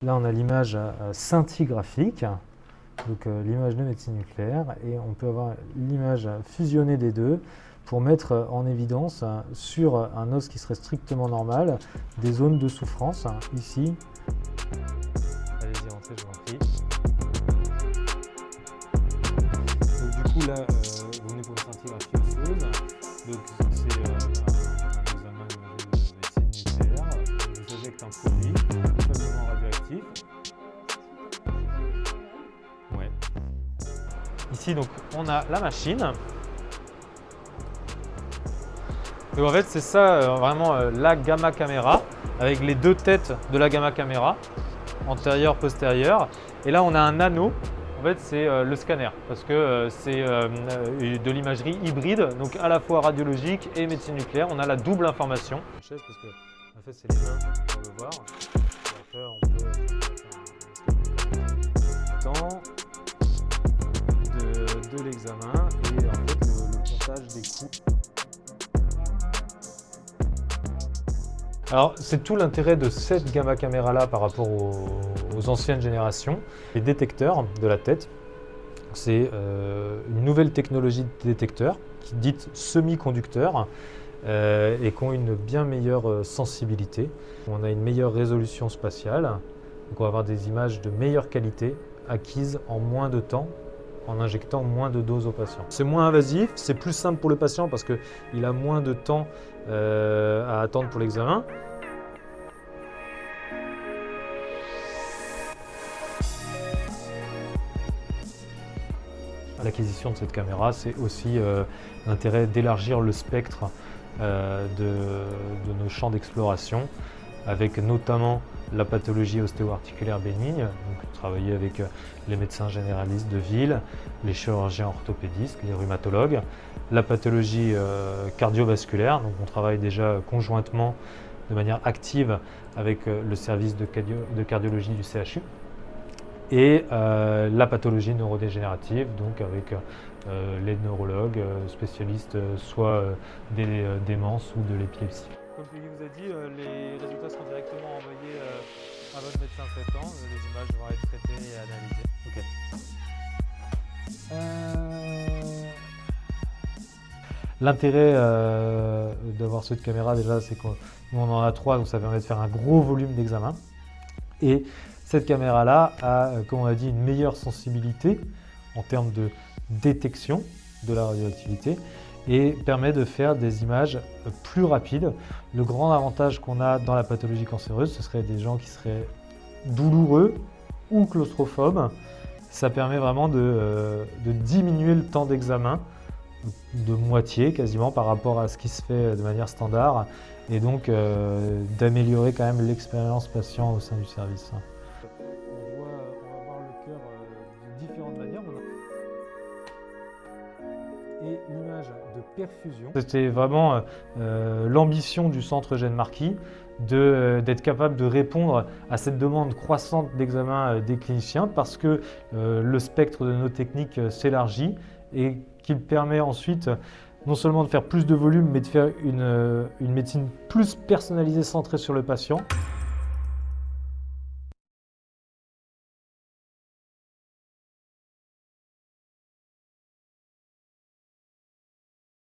Là, on a l'image scintigraphique, donc l'image de médecine nucléaire, et on peut avoir l'image fusionnée des deux pour mettre en évidence sur un os qui serait strictement normal des zones de souffrance, ici. Allez-y, rentrez, je vous en prie. Donc du coup, là, vous venez pour une scintigraphie osseuse. Donc c'est un examen de médecine nucléaire. On vous injecte un produit faiblement radioactif. Ouais. Ici, donc, on a la machine. Donc en fait, c'est ça vraiment la gamma caméra avec les deux têtes de la gamma caméra, antérieure, postérieure. Et là, on a un anneau. En fait, c'est le scanner parce que c'est de l'imagerie hybride, donc à la fois radiologique et médecine nucléaire. On a la double information. Parce que en fait, c'est les mains pour le voir. Et après, on peut temps de l'examen et en fait le comptage des coups. Alors, c'est tout l'intérêt de cette gamma caméra là par rapport aux anciennes générations. Les détecteurs de la tête, c'est une nouvelle technologie de détecteur, dite semi-conducteur, et qui ont une bien meilleure sensibilité. On a une meilleure résolution spatiale, donc on va avoir des images de meilleure qualité acquises en moins de temps, en injectant moins de doses au patient. C'est moins invasif, c'est plus simple pour le patient parce qu'il a moins de temps à attendre pour l'examen. L'acquisition de cette caméra, c'est aussi l'intérêt d'élargir le spectre de nos champs d'exploration, avec notamment la pathologie ostéo-articulaire bénigne, donc travailler avec les médecins généralistes de ville, les chirurgiens orthopédistes, les rhumatologues, la pathologie cardiovasculaire, donc on travaille déjà conjointement de manière active avec le service de cardiologie du CHU, et la pathologie neurodégénérative, donc avec les neurologues spécialistes soit des démences ou de l'épilepsie. Comme je vous ai dit, les résultats seront directement envoyés à votre médecin traitant. Les images vont être traitées et analysées. Okay. L'intérêt d'avoir cette caméra, déjà, c'est qu'on en a 3, donc ça permet de faire un gros volume d'examen. Et cette caméra-là a, comme on a dit, une meilleure sensibilité en termes de détection de la radioactivité et permet de faire des images plus rapides. Le grand avantage qu'on a dans la pathologie cancéreuse, ce serait des gens qui seraient douloureux ou claustrophobes. Ça permet vraiment de diminuer le temps d'examen de moitié quasiment par rapport à ce qui se fait de manière standard et donc d'améliorer quand même l'expérience patient au sein du service. On va voir le cœur de différentes manières. Et l'image de perfusion. C'était vraiment l'ambition du centre Eugène Marquis d'être capable de répondre à cette demande croissante d'examen des cliniciens parce que le spectre de nos techniques s'élargit et qu'il permet ensuite non seulement de faire plus de volume mais de faire une médecine plus personnalisée, centrée sur le patient.